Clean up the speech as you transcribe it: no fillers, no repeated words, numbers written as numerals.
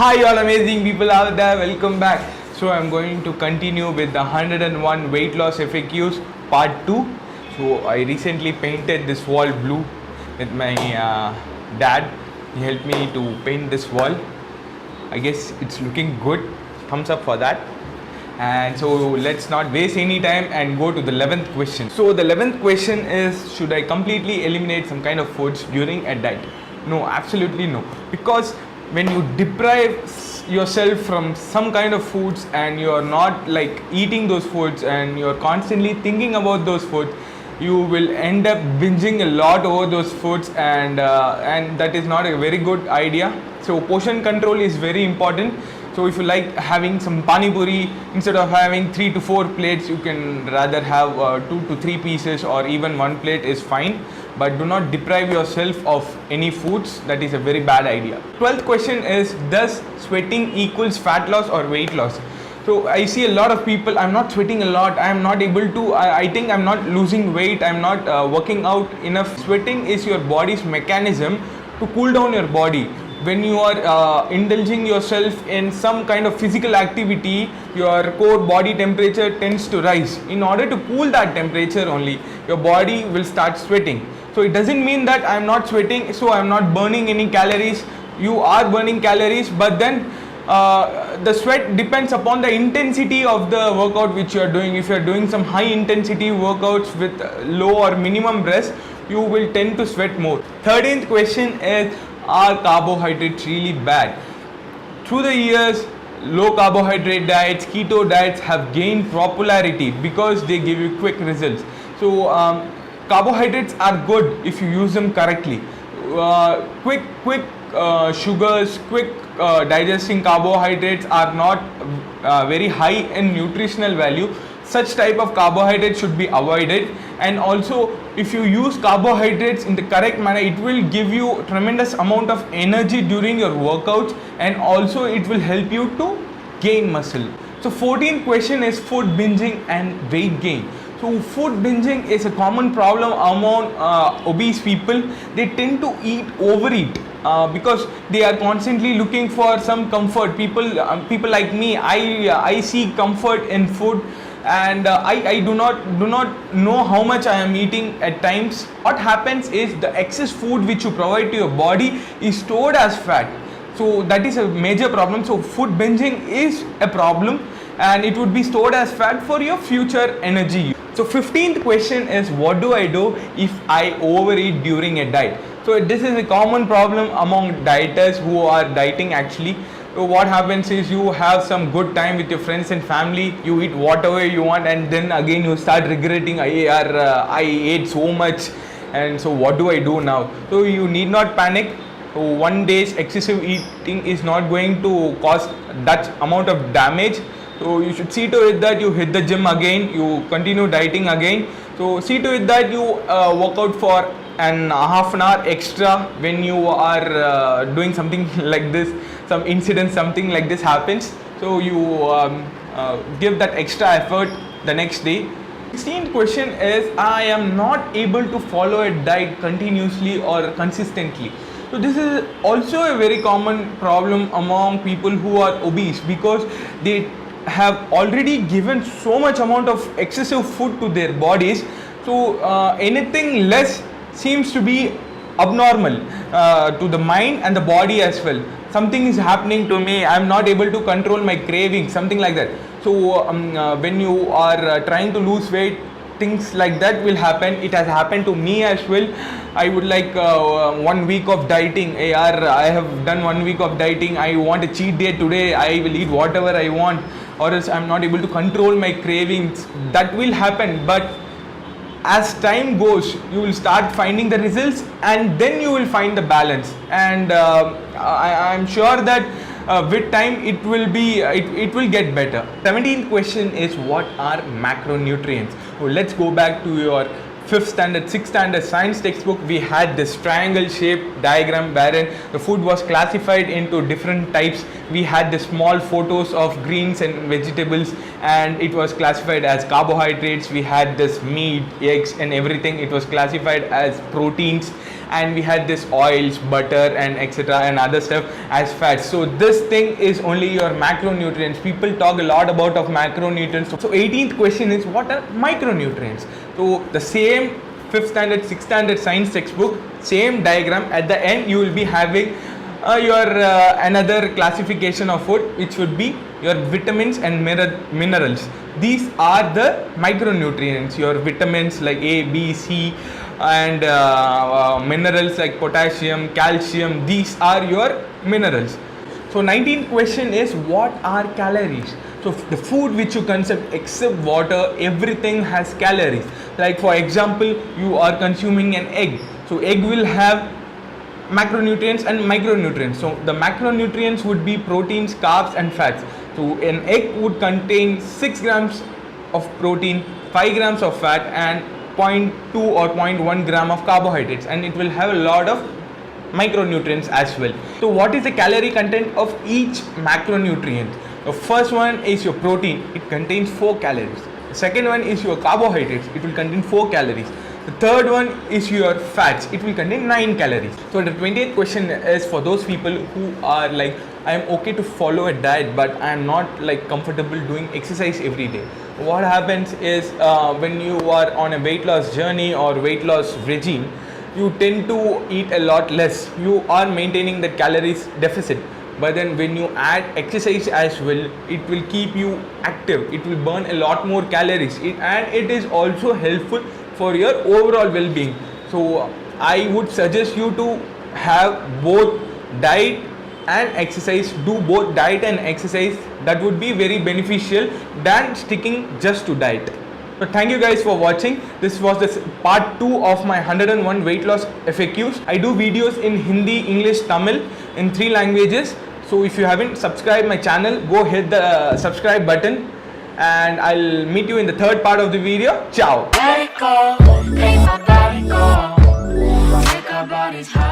Hi all amazing people out there, welcome back. So I'm going to continue with the 101 weight loss FAQs part 2. So I recently painted this wall blue with my dad. He helped me to paint this wall. I guess it's looking good. Thumbs up for that. And so let's not waste any time and go to the 11th question. So the 11th question is, should I completely eliminate some kind of foods during a diet? No, absolutely no. Because when you deprive yourself from some kind of foods and you're not like eating those foods and you're constantly thinking about those foods, you will end up binging a lot over those foods, and that is not a very good idea. So portion control is very important. So if you like having some pani puri, instead of having 3 to 4 plates, you can rather have 2 to 3 pieces, or even 1 plate is fine. But do not deprive yourself of any foods. That is a very bad idea. 12th question is, does sweating equals fat loss or weight loss? So I see a lot of people, I'm not sweating a lot, I'm not able to, I think I'm not losing weight, I'm not working out enough. Sweating is your body's mechanism to cool down your body. When you are indulging yourself in some kind of physical activity, your core body temperature tends to rise. In order to cool that temperature only, your body will start sweating. So it doesn't mean that I'm not sweating, so I'm not burning any calories. You are burning calories, but then the sweat depends upon the intensity of the workout which you are doing. If you are doing some high intensity workouts with low or minimum rest, you will tend to sweat more. 13th question is, are carbohydrates really bad? Through the years, low carbohydrate diets, keto diets have gained popularity because they give you quick results. So carbohydrates are good if you use them correctly. Quick sugars, quick digesting carbohydrates are not very high in nutritional value. Such type of carbohydrates should be avoided. And also, if you use carbohydrates in the correct manner, it will give you tremendous amount of energy during your workouts, and also it will help you to gain muscle. So 14th question is food binging and weight gain. So food binging is a common problem among obese people. They tend to overeat because they are constantly looking for some comfort. People like me, I seek comfort in food, and I do not know how much I am eating at times. What happens is the excess food which you provide to your body is stored as fat. So that is a major problem. So food binging is a problem, and it would be stored as fat for your future energy. So 15th question is, what do I do if I overeat during a diet? So this is a common problem among dieters who are dieting actually. So what happens is, you have some good time with your friends and family, you eat whatever you want, and then again you start regretting, I ate so much, and so what do I do now? So you need not panic. So one day's excessive eating is not going to cause that amount of damage. So you should see to it that you hit the gym again, you continue dieting again. So see to it that you work out for an half an hour extra when you are doing something like this, some incident, something like this happens. So you give that extra effort the next day. 16th question is, I am not able to follow a diet continuously or consistently. So this is also a very common problem among people who are obese, because they have already given so much amount of excessive food to their bodies. So anything less seems to be abnormal to the mind and the body as well. Something is happening to me, I am not able to control my cravings, something like that. So when you are trying to lose weight, things like that will happen. It has happened to me as well. I would like 1 week of dieting. I have done 1 week of dieting. I want a cheat day today. I will eat whatever I want, or else I'm not able to control my cravings. That will happen. But as time goes, you will start finding the results, and then you will find the balance. And I'm sure that with time it will get better. 17th question is, what are macronutrients? So let's go back to your 5th standard, 6th standard science textbook, we had this triangle shaped diagram wherein the food was classified into different types. We had the small photos of greens and vegetables, and it was classified as carbohydrates. We had this meat, eggs and everything. It was classified as proteins, and we had this oils, butter and etc. and other stuff as fats. So this thing is only your macronutrients. People talk a lot about of macronutrients. So 18th question is, what are micronutrients? So the same 5th standard, 6th standard science textbook, same diagram. At the end you will be having your another classification of food, which would be your vitamins and minerals. These are the micronutrients. Your vitamins like A, B, C, and minerals like potassium, calcium. These are your minerals. So 19th question is, what are calories? So the food which you consume except water, everything has calories. Like for example, you are consuming an egg. So egg will have macronutrients and micronutrients. So the macronutrients would be proteins, carbs and fats. So an egg would contain 6 grams of protein, 5 grams of fat and 0.2 or 0.1 gram of carbohydrates, and it will have a lot of micronutrients as well. So what is the calorie content of each macronutrient? The first one is your protein. It contains 4 calories. The second one is your carbohydrates. It will contain 4 calories. The third one is your fats. It will contain 9 calories. So the 20th question is for those people who are like, I am okay to follow a diet, but I am not like comfortable doing exercise every day. What happens is when you are on a weight loss journey or weight loss regime, you tend to eat a lot less. You are maintaining the calories deficit. But then when you add exercise as well, it will keep you active. It will burn a lot more calories. And it is also helpful for your overall well-being. So I would suggest you to have both diet and exercise. Do both diet and exercise. That would be very beneficial than sticking just to diet. So thank you guys for watching. This was the part 2 of my 101 weight loss FAQs. I do videos in Hindi, English, Tamil in 3 languages. So if you haven't subscribed my channel, go hit the subscribe button, and I'll meet you in the third part of the video. Ciao. Let it go, make my body go, take our bodies high.